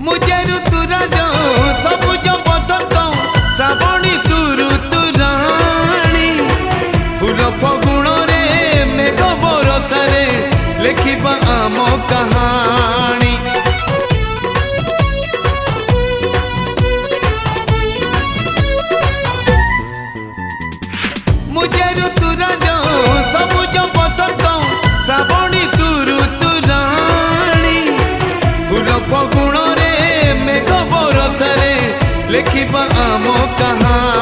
मुझे ऋतुराज सबुज बसंत श्रावणी तू ऋतुराणी फूल फगुण रे मेघ बरसारे लिखिबा आम कहानी। मुझे ऋतुराज सबुज बसंत श्रावणी तू ऋतुराणी फूल फगुण रे मेघ बरसारे लिखिबा आम कहानी।